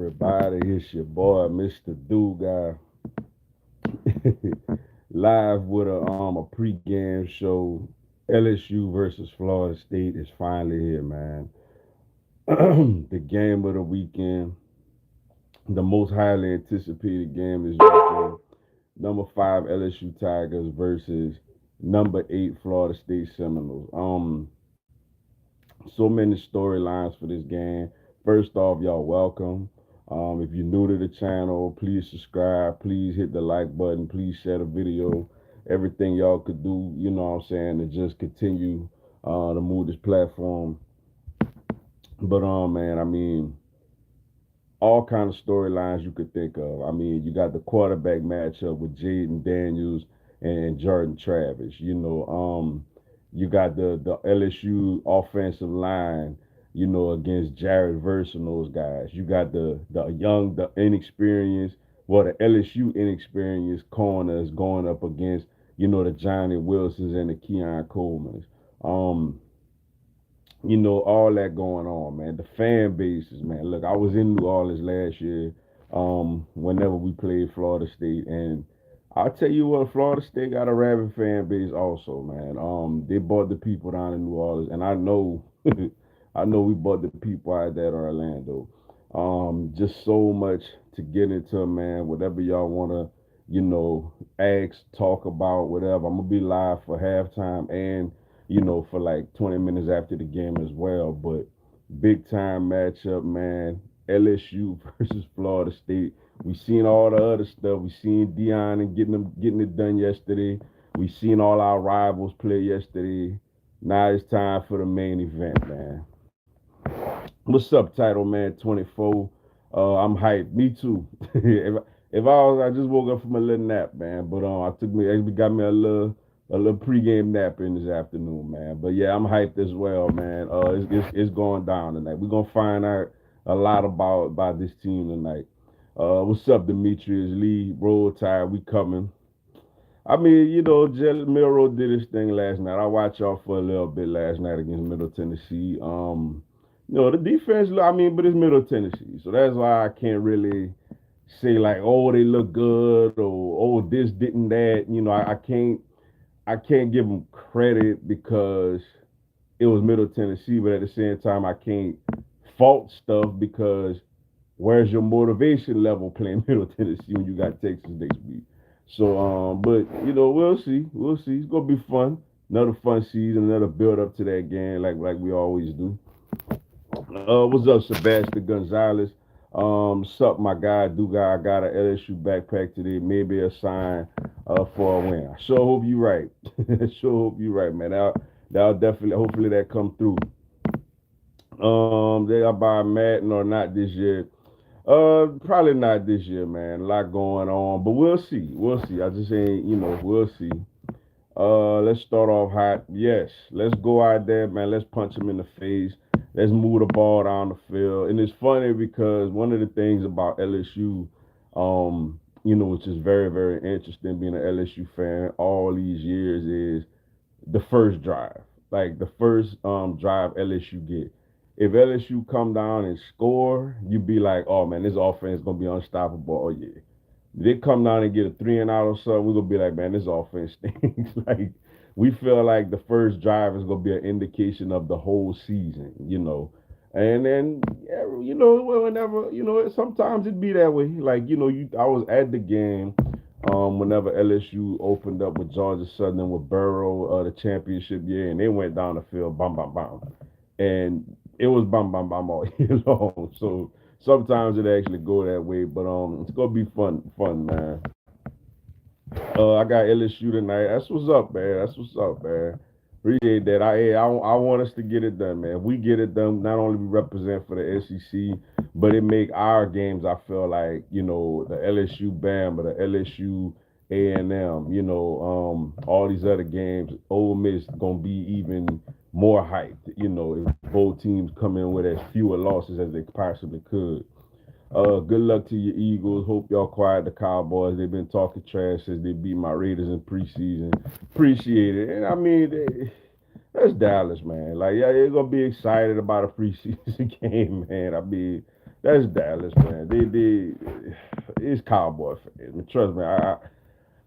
everybody? It's your boy, Mr. Do Guy, live with a pregame show. LSU versus Florida State is finally here, man. The game of the weekend, the most highly anticipated game this weekend. Number five LSU Tigers versus number eight Florida State Seminoles. So many storylines for this game. First off, y'all welcome. If you're new to the channel, please subscribe. Please hit the like button. Please share the video. Everything y'all could do, you know what I'm saying, to just continue to move this platform. But man, I mean, all kind of storylines you could think of. I mean, you got the quarterback matchup with Jaden Daniels and Jordan Travis. You got the LSU offensive line, against Jared Verse and those guys. You got the inexperienced, well, the LSU inexperienced corners going up against, the Johnny Wilsons and the Keon Colemans. Um, all that going on, man. The fan bases, man. Look, I was in New Orleans last year, whenever we played Florida State, and I'll tell you what, Florida State got a rabid fan base also, man. They brought the people down in New Orleans, and I know, I know we brought the people out there in Orlando. Just so much to get into, man. Whatever y'all wanna, ask, talk about, whatever. I'm gonna be live for halftime and for like 20 minutes after the game as well. But big time matchup, man. LSU versus Florida State. We seen all the other stuff. We seen Dion and getting it done yesterday. We seen all our rivals play yesterday. Now it's time for the main event, man. What's up, title man 24? I'm hyped. Me too. I just woke up from a little nap, man. But we got me a little pregame nap in this afternoon, man. But yeah, I'm hyped as well, man. It's going down tonight. We're gonna find out a lot about this team tonight. What's up, Demetrius Lee? Roll Tide, we coming. I mean, Jalen Milroe did his thing last night. I watched y'all for a little bit last night against Middle Tennessee. The defense, I mean, but it's Middle Tennessee, so that's why I can't really say like, oh, they look good or oh, this didn't that. I can't give them credit because it was Middle Tennessee, but at the same time, I can't fault stuff because where's your motivation level playing Middle Tennessee when you got Texas next week? So, but we'll see. We'll see. It's gonna be fun. Another fun season, another build up to that game, like we always do. What's up, Sebastian Gonzalez? Sup, my guy, do guy. I got an LSU backpack today. Maybe a sign for a win. I sure hope you right. Sure hope you right, man. That'll definitely, hopefully, that come through. They are by Madden or not this year. Probably not this year, man. A lot going on, but we'll see. We'll see. I just ain't, we'll see. Let's start off hot. Yes, let's go out there, man. Let's punch him in the face. Let's move the ball down the field. And it's funny because one of the things about LSU, which is very, very interesting being an LSU fan all these years, is the first drive. Like the first drive LSU get. If LSU come down and score, you be like, oh man, this offense is gonna be unstoppable. Oh yeah. They come down and get a 3-and-out or something, we're gonna be like, man, this offense stinks. Like we feel like the first drive is gonna be an indication of the whole season. And then yeah, whenever, sometimes it be that way. Like, I was at the game whenever LSU opened up with Georgia Southern with Burrow the championship year, and they went down the field, bam, bam, bam. And it was bam, bam, bam all year long. So sometimes it actually go that way, but it's gonna be fun, man. I got LSU tonight. That's what's up, man. That's what's up, man. Appreciate that. I want us to get it done, man. If we get it done, not only we represent for the SEC, but it make our games. I feel like the LSU Bama, the LSU A&M, all these other games. Ole Miss gonna be even more hyped. If both teams come in with as fewer losses as they possibly could. Good luck to your Eagles. Hope y'all quiet the Cowboys. They've been talking trash since they beat my Raiders in preseason. Appreciate it. And I mean, that's Dallas, man. Like, yeah, they're gonna be excited about a preseason game, man. I mean, That's Dallas, man. It's Cowboy fans. Man, trust me,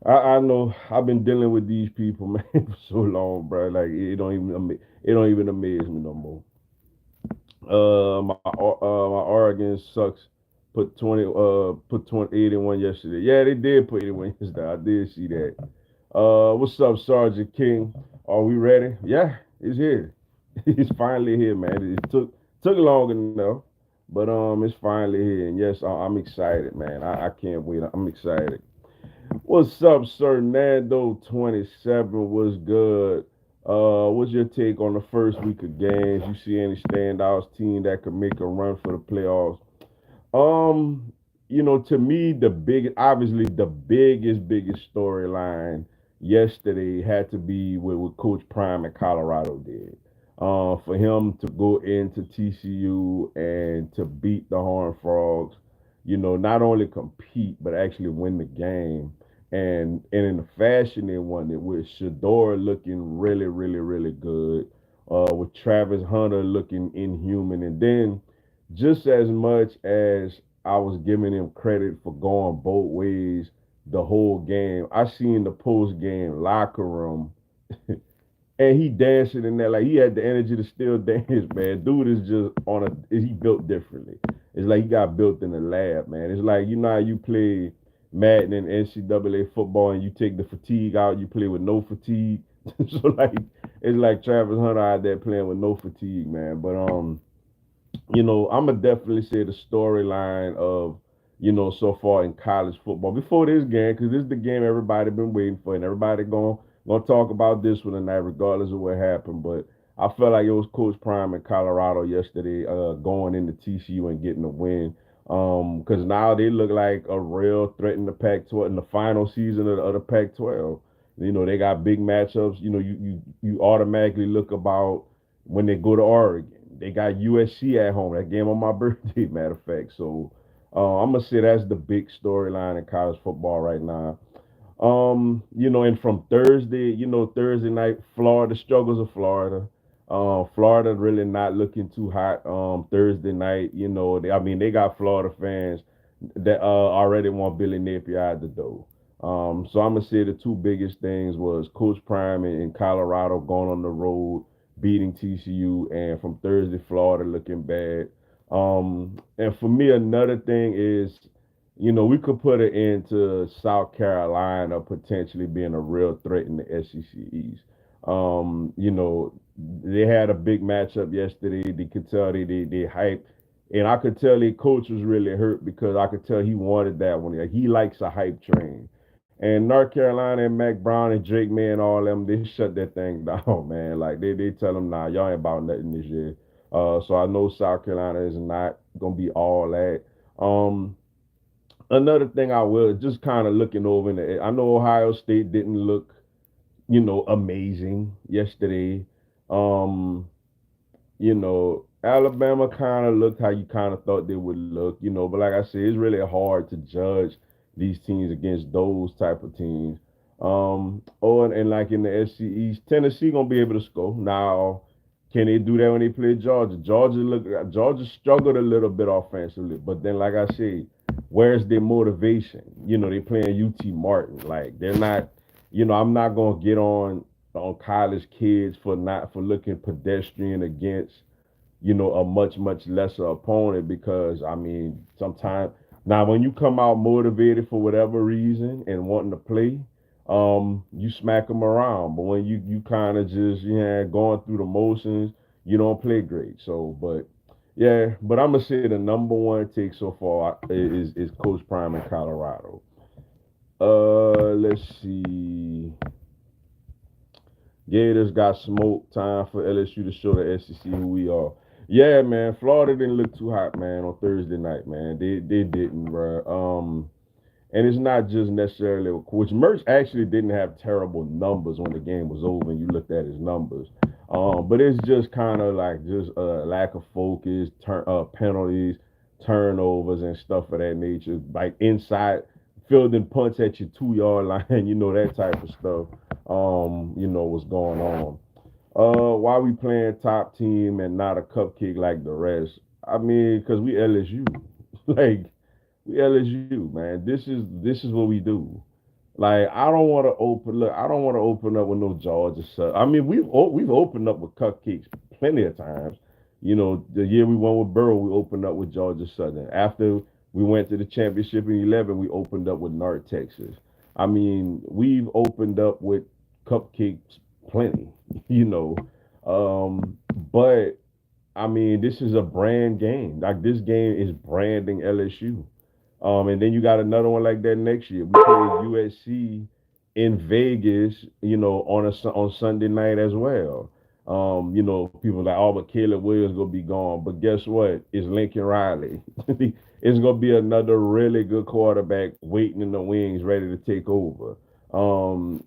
I know I've been dealing with these people, man, for so long, bro. Like it don't even amaze me no more. My Oregon sucks. Put 81 yesterday. Yeah, they did put 81 yesterday. I did see that. What's up, Sergeant King? Are we ready? Yeah, it's here. It's finally here, man. It took long enough, but it's finally here. And yes, I'm excited, man. I can't wait. I'm excited. What's up, Sir Nando 27? What's good? What's your take on the first week of games? You see any standouts, team that could make a run for the playoffs? Um, to me, obviously the biggest storyline yesterday had to be what Coach Prime at Colorado did. For him to go into TCU and to beat the Horned Frogs, not only compete but actually win the game. And in the fashion they won it with Shador looking really, really, really good, with Travis Hunter looking inhuman, and then just as much as I was giving him credit for going both ways the whole game, I seen the post game locker room and he dancing in there like he had the energy to still dance, man. Dude is just he built differently. It's like he got built in the lab, man. It's like how you play Madden and NCAA football and you take the fatigue out, you play with no fatigue. So like it's like Travis Hunter out there playing with no fatigue, man. But I'm gonna definitely say the storyline of, so far in college football before this game, because this is the game everybody been waiting for, and everybody gonna talk about this one tonight, regardless of what happened. But I felt like it was Coach Prime in Colorado yesterday, going into TCU and getting the win. Because now they look like a real threat in the Pac-12 in the final season of the Pac-12. They got big matchups. You automatically look about when they go to Oregon. They got USC at home. That game on my birthday, matter of fact. So I'm gonna say that's the big storyline in college football right now. And from Thursday, Thursday night, Florida struggles of Florida. Florida really not looking too hot. Thursday night, they got Florida fans that already want Billy Napier out the door. So I'm gonna say the two biggest things was Coach Prime in Colorado going on the road, beating TCU, and from Thursday, Florida looking bad. And for me, another thing is, we could put it into South Carolina potentially being a real threat in the SEC East. They had a big matchup yesterday. They could tell they hyped, and I could tell their coach was really hurt because I could tell he wanted that one. Like, he likes a hype train. And North Carolina and Mac Brown and Drake May and all them, they shut that thing down, man. Like they tell them, nah, y'all ain't about nothing this year. So I know South Carolina is not gonna be all that. Um, Another thing I will just kind of looking over in the, I know Ohio State didn't look, amazing yesterday. Um, Alabama kind of looked how you kind of thought they would look, but like I said, it's really hard to judge these teams against those type of teams. And like in the SC East, Tennessee gonna be able to score. Now, can they do that when they play Georgia? Georgia struggled a little bit offensively, but then like I said, where's their motivation? They playing UT Martin. Like they're not, I'm not gonna get on college kids for looking pedestrian against, a much lesser opponent, because I mean, sometimes now when you come out motivated for whatever reason and wanting to play, you smack them around. But when you kind of just going through the motions, you don't play great. So, but yeah, but I'm gonna say the number one take so far is Coach Prime in Colorado. Let's see. Gators got smoked. Time for LSU to show the SEC who we are. Yeah, man. Florida didn't look too hot, man, on Thursday night, man. They didn't, bro. And it's not just necessarily, which Mertz actually didn't have terrible numbers when the game was over and you looked at his numbers. But it's just kind of like just a lack of focus, penalties, turnovers, and stuff of that nature. Like inside, fielding punts at your 2 yard line, that type of stuff. What's going on. Why we playing top team and not a cupcake like the rest? I mean, because we LSU, like we LSU, man. This is what we do. Like I don't want to open. Look, I don't want to open up with no Georgia stuff. I mean, we've opened up with cupcakes plenty of times. You know, the year we won with Burrow, we opened up with Georgia Southern. After we went to the championship in 11, we opened up with North Texas. I mean, we've opened up with cupcakes plenty. You know, but I mean, this is a brand game. Like this game is branding LSU. And then you got another one like that next year. We play USC in Vegas, you know, on Sunday night as well. You know, people like, oh, but Caleb Williams gonna be gone. But guess what? It's Lincoln Riley. It's gonna be another really good quarterback waiting in the wings, ready to take over.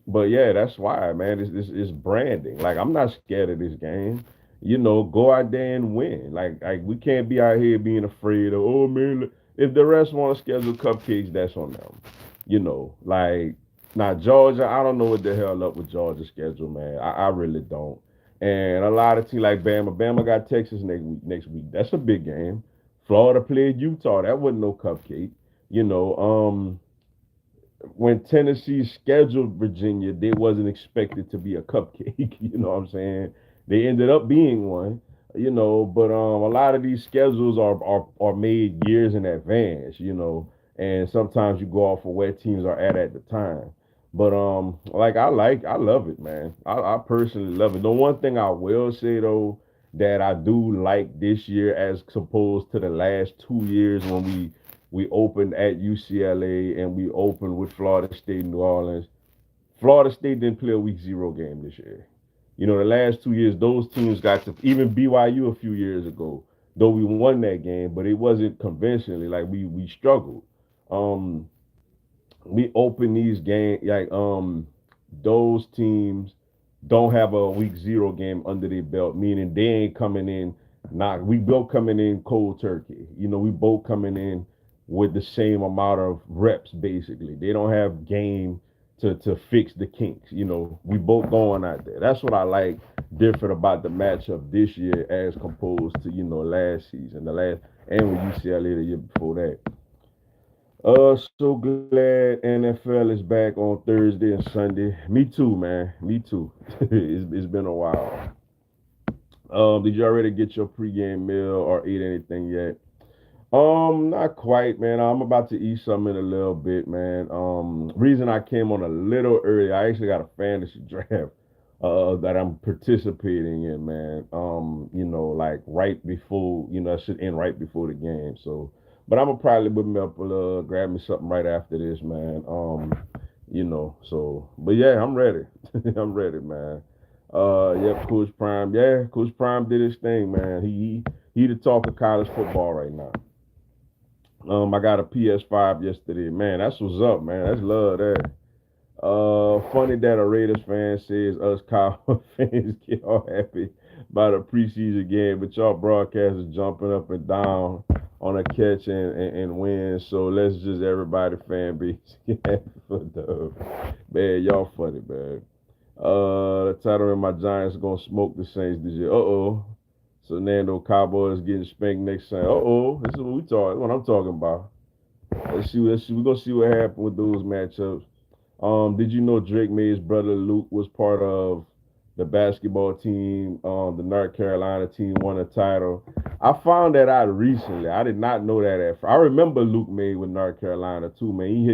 But yeah, that's why, man. It's branding. Like I'm not scared of this game. You know, go out there and win. Like we can't be out here being afraid of, oh man, if the rest want to schedule cupcakes, that's on them. You know, like now Georgia, I don't know what the hell up with Georgia's schedule, man. I really don't. And a lot of teams like Bama got Texas next week. Next week, that's a big game. Florida played Utah. That wasn't no cupcake. You know, when Tennessee scheduled Virginia, they wasn't expected to be a cupcake. You know what I'm saying? They ended up being one. You know, but a lot of these schedules are made years in advance. You know, and sometimes you go off of where teams are at the time. But I love it, man. I personally love it. The one thing I will say though that I do like this year as opposed to the last 2 years when we opened at UCLA and we opened with Florida State, New Orleans. Florida State didn't play a week zero game this year. You know, the last 2 years, those teams got to even BYU a few years ago, though we won that game, but it wasn't conventionally like we struggled. Um, we open these games like those teams don't have a week zero game under their belt, meaning they ain't coming in not we both coming in cold turkey. You know, we both coming in with the same amount of reps basically. They don't have game to fix the kinks. You know, we both going out there. That's what I like different about the matchup this year as composed to, you know, last season, the last and with UCLA the year before that. So glad NFL is back on Thursday and Sunday. Me too, man. Me too. It's been a while. Did you already get your pregame meal or eat anything yet? Not quite, man. I'm about to eat something in a little bit, man. Reason I came on a little early, I actually got a fantasy draft that I'm participating in, man. You know, like right before, you know, I should end right before the game. So, but I'm gonna probably whip me up grab me something right after this, man. You know, so, but yeah, I'm ready. I'm ready, man. Yep, Coach Prime. Yeah, Coach Prime did his thing, man. He the talk of college football right now. I got a PS5 yesterday. Man, that's what's up, man. That's love there. Funny that a Raiders fan says us Cowboy fans get all happy about a preseason game, but y'all broadcasters jumping up and down on a catch and win. So let's just everybody fan base get happy for the man. Y'all funny, man. The title in my Giants gonna smoke the Saints this year. Uh-oh. So Nando Cowboys getting spanked next Sunday. Uh-oh. This is what we talking. What I'm talking about. Let's see. Let's see. We're gonna see what happens with those matchups. Did you know Drake May's brother Luke was part of the basketball team? The North Carolina team won a title. I found that out recently. I did not know that at first. I remember Luke May with North Carolina too, man. He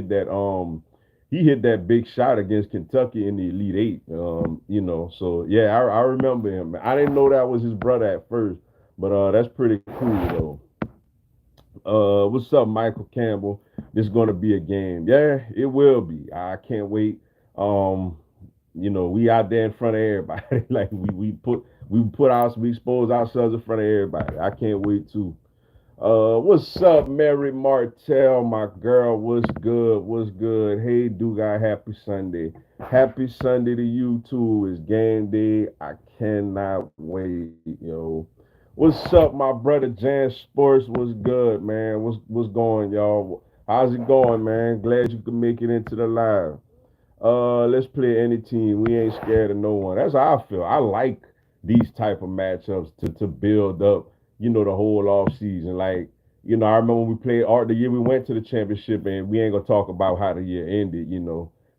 hit that big shot against Kentucky in the Elite Eight. You know, so yeah, I remember him. I didn't know that was his brother at first, but that's pretty cool though. What's up, Michael Campbell? This is gonna be a game. Yeah, it will be. I can't wait. Um, you know, we out there in front of everybody. Like we expose ourselves in front of everybody. I can't wait to. What's up, Mary Martell, my girl? What's good? What's good? Hey, Duga, happy Sunday. Happy Sunday to you too. It's game day. I cannot wait, yo. What's up, my brother Jan Sports? What's good, man? What's going, y'all? How's it going, man? Glad you could make it into the live. Let's play any team. We ain't scared of no one. That's how I feel. I like these type of matchups to build up. the whole off season. Like, I remember when we played art the year we went to the championship, and we ain't gonna talk about how the year ended,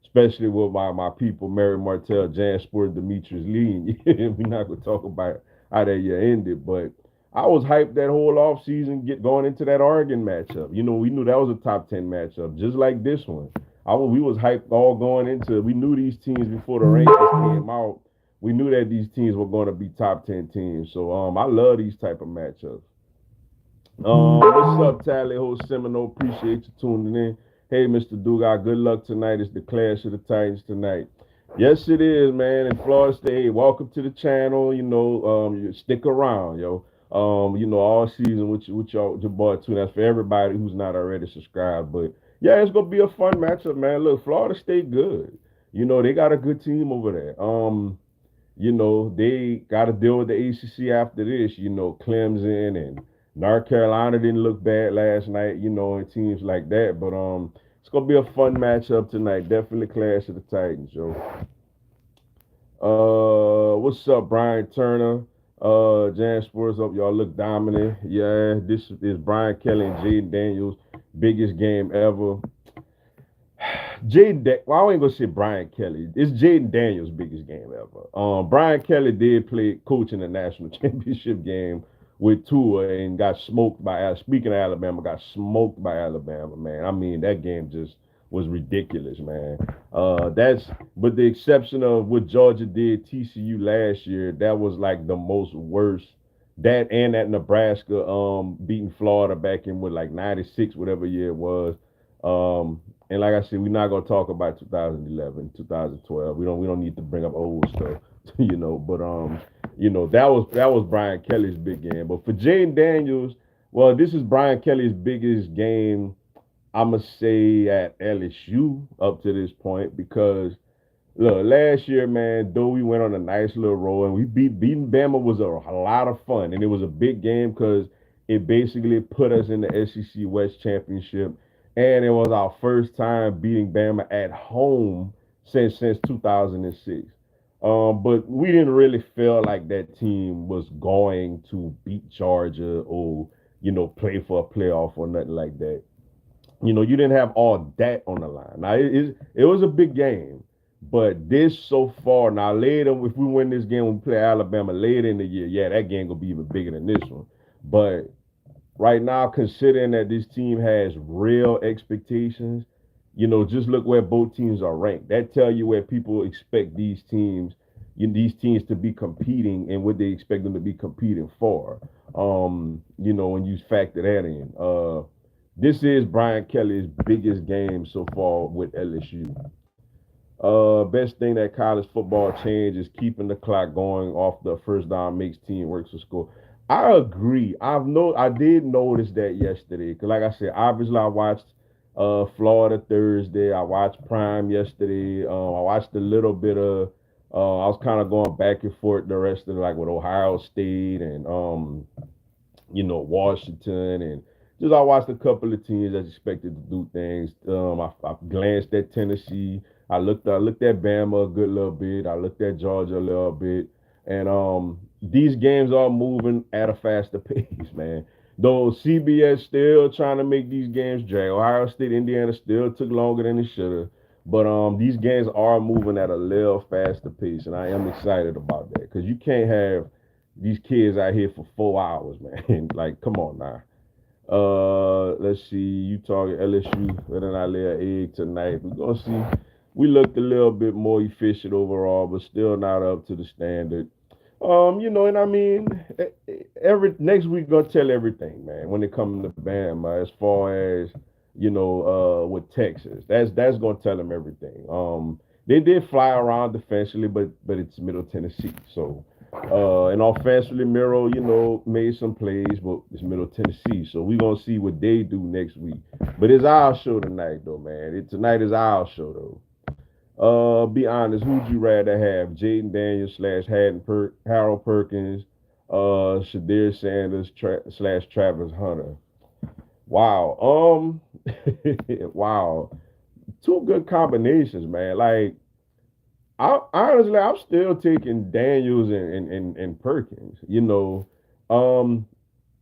especially with my people, Mary Martell, Jan Sport, Demetrius Lee. We're not gonna talk about how that year ended, but I was hyped that whole off season going into that Oregon matchup. We knew that was a top 10 matchup, just like this one. We was hyped all going into it. We knew these teams before the rankings came out. We knew that these teams were going to be top 10 teams. So I love these type of matchups. What's up, Tally Ho Seminole? Appreciate you tuning in. Hey, Mr. Dugas, good luck tonight. It's the Clash of the Titans tonight. Yes, it is, man. In Florida State, hey, welcome to the channel. You stick around, yo. All season with your boy too. That's for everybody who's not already subscribed. But yeah, it's gonna be a fun matchup, man. Look, Florida State good. They got a good team over there. They got to deal with the ACC after this. Clemson and North Carolina didn't look bad last night. And teams like that. But it's gonna be a fun matchup tonight. Definitely Clash of the Titans, yo. What's up, Brian Turner? Jan Spurs up. Y'all look dominant. Yeah, this is Brian Kelly and Jaden Daniels' biggest game ever. Well, I ain't gonna say Brian Kelly. It's Jaden Daniels' biggest game ever. Brian Kelly did play coach in the national championship game with Tua and got smoked by. Speaking of Alabama, got smoked by Alabama. Man, I mean that game just was ridiculous, man. But the exception of what Georgia did TCU last year, that was like the most worst. That and that Nebraska beating Florida back in with like '96, whatever year it was. And like I said, we're not gonna talk about 2011, 2012. We don't need to bring up old stuff, But that was Brian Kelly's big game. But for Jaden Daniels, well, this is Brian Kelly's biggest game, I'ma say, at LSU up to this point, because look, last year, man, though we went on a nice little roll and we beating Bama was a lot of fun, and it was a big game because it basically put us in the SEC West Championship, and it was our first time beating Bama at home since 2006. But we didn't really feel like that team was going to beat Georgia or play for a playoff or nothing like that. You didn't have all that on the line. Now it was a big game, but this so far, now later, if we win this game, when we play Alabama later in the year, yeah, that game gonna be even bigger than this one. But right now, considering that this team has real expectations, just look where both teams are ranked. That tell you where people expect these teams to be competing and what they expect them to be competing for. When you factor that in. This is Brian Kelly's biggest game so far with LSU. Best thing that college football changed is keeping the clock going off the first down makes team work to score. I agree. I did notice that yesterday because, like I said, obviously I watched Florida Thursday. I watched Prime yesterday. I watched a little bit of. I was kind of going back and forth the rest of like with Ohio State and Washington, and just I watched a couple of teams that's expected to do things. I glanced at Tennessee. I looked at Bama a good little bit. I looked at Georgia a little bit, and these games are moving at a faster pace, man. Though CBS still trying to make these games drag. Ohio State, Indiana still took longer than it should have. But these games are moving at a little faster pace, and I am excited about that because you can't have these kids out here for 4 hours, man. Like, come on now. Let's see. You talking LSU better not lay an egg tonight. We're gonna see. We looked a little bit more efficient overall, but still not up to the standard. And I mean, every next week gonna tell everything, man. When it comes to Bama, as far as with Texas, that's gonna tell them everything. They did fly around defensively, but it's Middle Tennessee, so. And offensively, Miro, made some plays, but it's Middle Tennessee, so we're gonna see what they do next week. But it's our show tonight, though, man. Tonight is our show, though. Be honest, who'd you rather have? Jaden Daniels / Harold Perkins, Shadir Sanders / Travis Hunter. Wow. Wow. Two good combinations, man. Like, I'm still taking Daniels and Perkins.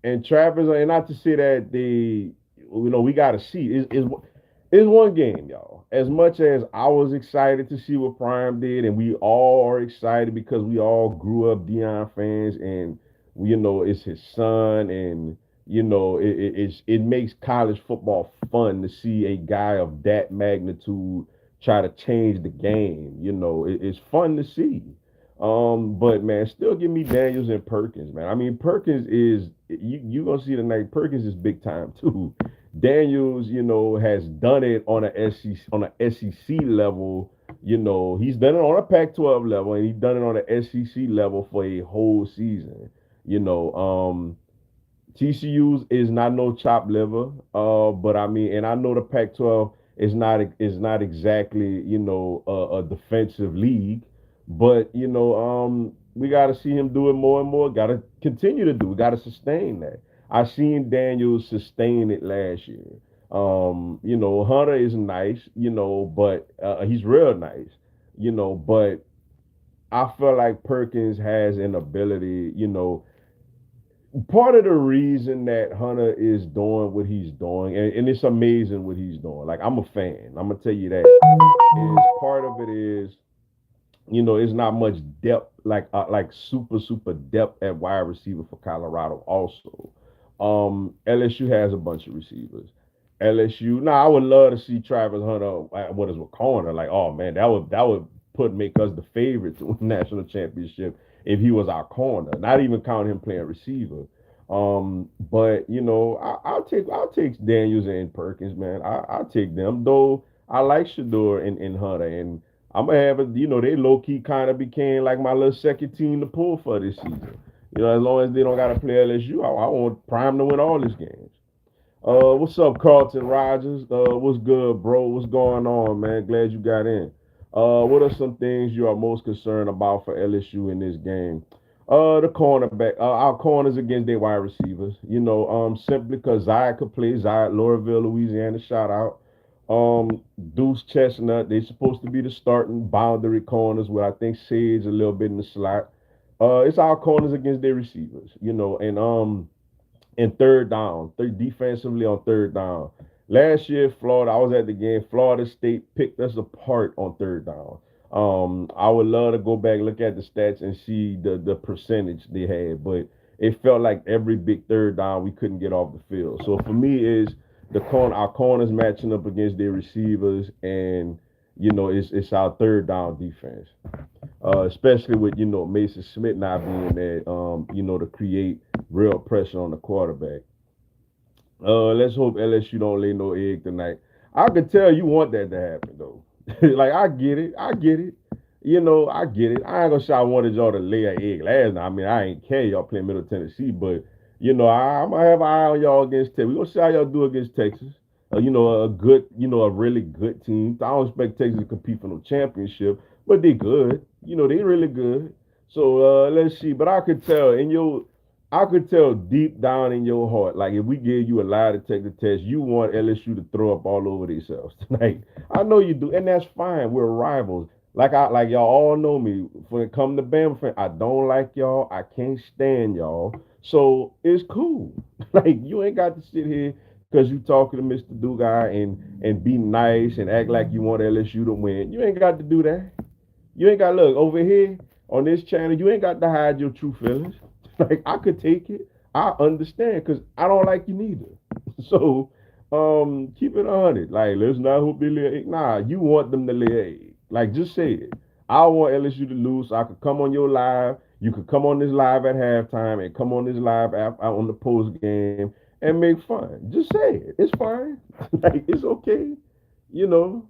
and Trappers, and not to say that we got to see it's one game, y'all. As much as I was excited to see what Prime did, and we all are excited because we all grew up Dion fans, and it's his son, and it makes college football fun to see a guy of that magnitude try to change the game. It's fun to see. But man, still give me Daniels and Perkins, man. I mean, Perkins is you gonna see tonight. Perkins is big time too. Daniels, has done it on a SEC level. He's done it on a Pac-12 level, and he's done it on a SEC level for a whole season. TCU's is not no chopped liver, but I mean, and I know the Pac-12 is not exactly a defensive league, but we got to see him do it more and more. Got to continue to do. We got to sustain that. I seen Daniels sustain it last year. Hunter is nice, but he's real nice, but I feel like Perkins has an ability, part of the reason that Hunter is doing what he's doing, and it's amazing what he's doing. Like, I'm a fan. I'm gonna tell you that. Is part of it is it's not much depth, like super super depth at wide receiver for Colorado. Also, LSU has a bunch of receivers. LSU. Now, I would love to see Travis Hunter. What is a corner? Like, oh man, that would put make us the favorite to win the national championship if he was our corner. Not even counting him playing receiver. But I'll take Daniels and Perkins, man. I'll take them, though. I like Shador and Hunter, and I'm gonna have it. They low key kind of became like my little second team to pull for this season. As long as they don't got to play LSU, I want Prime to win all these games. What's up, Carlton Rogers? What's good, bro? What's going on, man? Glad you got in. What are some things you are most concerned about for LSU in this game? The cornerback, our corners against their wide receivers. Simply because Zaya could play. Zaya, Laurelville, Louisiana, shout out. Deuce Chestnut, they supposed to be the starting boundary corners, where I think Sage a little bit in the slot. It's our corners against their receivers, and third down, defensively on third down. Last year, Florida, I was at the game. Florida State picked us apart on third down. I would love to go back and look at the stats and see the percentage they had, but it felt like every big third down we couldn't get off the field. So for me, is our corners matching up against their receivers, and it's our third down defense, especially with Mason Smith not being there, to create real pressure on the quarterback. Let's hope LSU don't lay no egg tonight. I could tell you want that to happen though. Like, I get it, I get it. I get it. I ain't gonna say I wanted y'all to lay an egg last night. I mean, I ain't care y'all playing Middle Tennessee, but I'm gonna have an eye on y'all against Texas. We gonna see how y'all do against Texas. A really good team. I don't expect Texas to compete for no championship, but they good. They really good. So let's see. But I could tell deep down in your heart, like, if we gave you a lie to take the test, you want LSU to throw up all over themselves tonight. I know you do, and that's fine. We're rivals. Like y'all all know me. When it come to Bama fan, I don't like y'all. I can't stand y'all. So it's cool. Like, you ain't got to sit here because you talking to Mr. Do Guy and be nice and act like you want LSU to win. You ain't got to do that. You ain't got to look over here on this channel. You ain't got to hide your true feelings. Like, I could take it. I understand because I don't like you neither. So keep it 100. Like, let's not hope they lay an egg. Nah, you want them to lay an egg. Like, just say it. I want LSU to lose so I could come on your live. You could come on this live at halftime and come on this live on the post game and make fun. Just say it. It's fine. Like, it's okay. You know,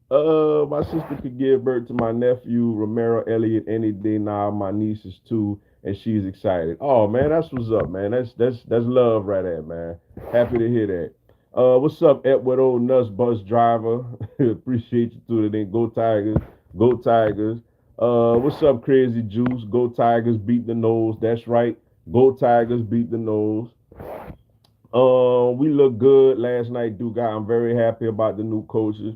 my sister could give birth to my nephew Romero Elliott any day now. My niece is 2, and she's excited. Oh man, that's what's up, man. That's love right there, man. Happy to hear that. What's up, Edward Old Nuts Bus Driver? Appreciate you tuning in. Go Tigers, go Tigers. What's up, Crazy Juice? Go Tigers, beat the nose. That's right. Go Tigers, beat the nose. We look good last night, Duke. I'm very happy about the new coaches.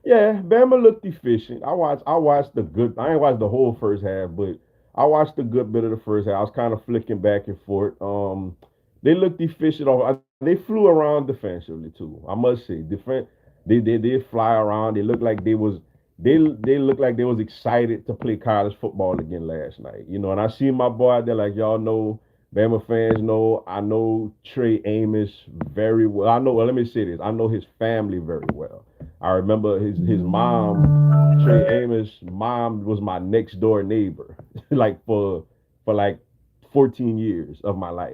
Yeah, Bama looked efficient. I watched the good. I ain't watched the whole first half, but I watched a good bit of the first half. I was kind of flicking back and forth. they looked efficient. They flew around defensively too. I must say, they did fly around. They looked like they looked like they was excited to play college football again last night. And I see my boy out there, like y'all know, Bama fans know. I know Trey Amos very well. I know. Well, let me say this. I know his family very well. I remember his mom, Trey Amos' mom was my next door neighbor, like for like 14 years of my life.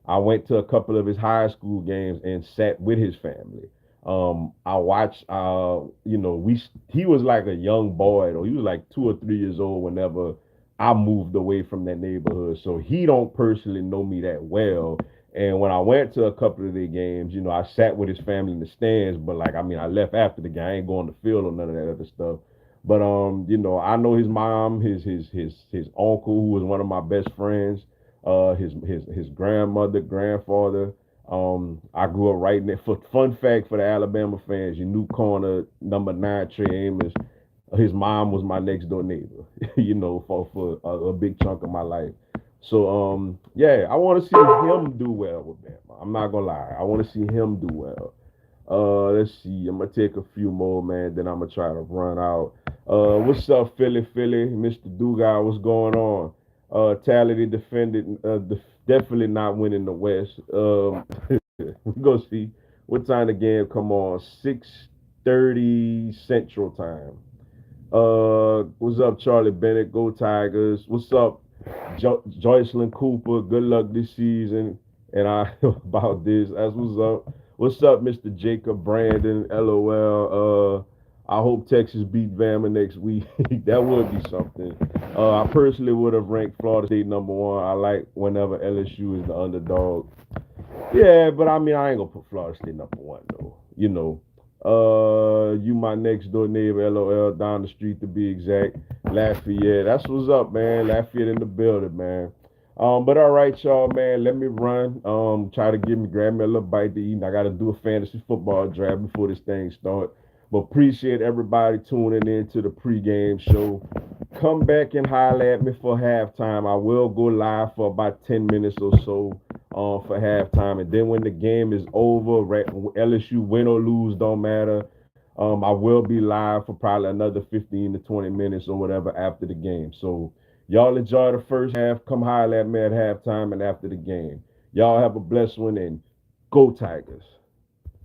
I went to a couple of his high school games and sat with his family. I watched. We he was like a young boy, though. He was like 2 or 3 years old whenever I moved away from that neighborhood. So he don't personally know me that well. And when I went to a couple of their games, I sat with his family in the stands. But like, I mean, I left after the game. I ain't going to the field or none of that other stuff. But I know his mom, his uncle, who was one of my best friends, his grandmother, grandfather. I grew up right there. For fun fact for the Alabama fans, your new corner number 9, Trey Amos. His mom was my next door neighbor. For a big chunk of my life. So yeah, I want to see him do well with Bama. I'm not gonna lie, I want to see him do well. Let's see. I'm gonna take a few more, man. Then I'm gonna try to run out. What's up, Philly, Mr. Dugas? What's going on? Talented defended, definitely not winning the West. We go see what time the game come on. 6:30 Central Time. What's up, Charlie Bennett? Go Tigers. What's up, Joycelyn Cooper? Good luck this season. And I about this. As what's up? What's up, Mr. Jacob Brandon? LOL. I hope Texas beat Bama next week. That would be something. I personally would have ranked Florida State number 1. I like whenever LSU is the underdog. Yeah, but I mean, I ain't gonna put Florida State number 1 though. You my next door neighbor, LOL, down the street to be exact. Lafayette, that's what's up, man. Lafayette in the building, man. But all right, y'all, man. Let me run. Try to grab me a little bite to eat. I gotta do a fantasy football draft before this thing start. But appreciate everybody tuning in to the pregame show. Come back and holler at me for halftime. I will go live for about 10 minutes or so for halftime. And then when the game is over, right, LSU win or lose, don't matter. I will be live for probably another 15 to 20 minutes or whatever after the game. So y'all enjoy the first half. Come holler at me at halftime and after the game. Y'all have a blessed one and go Tigers.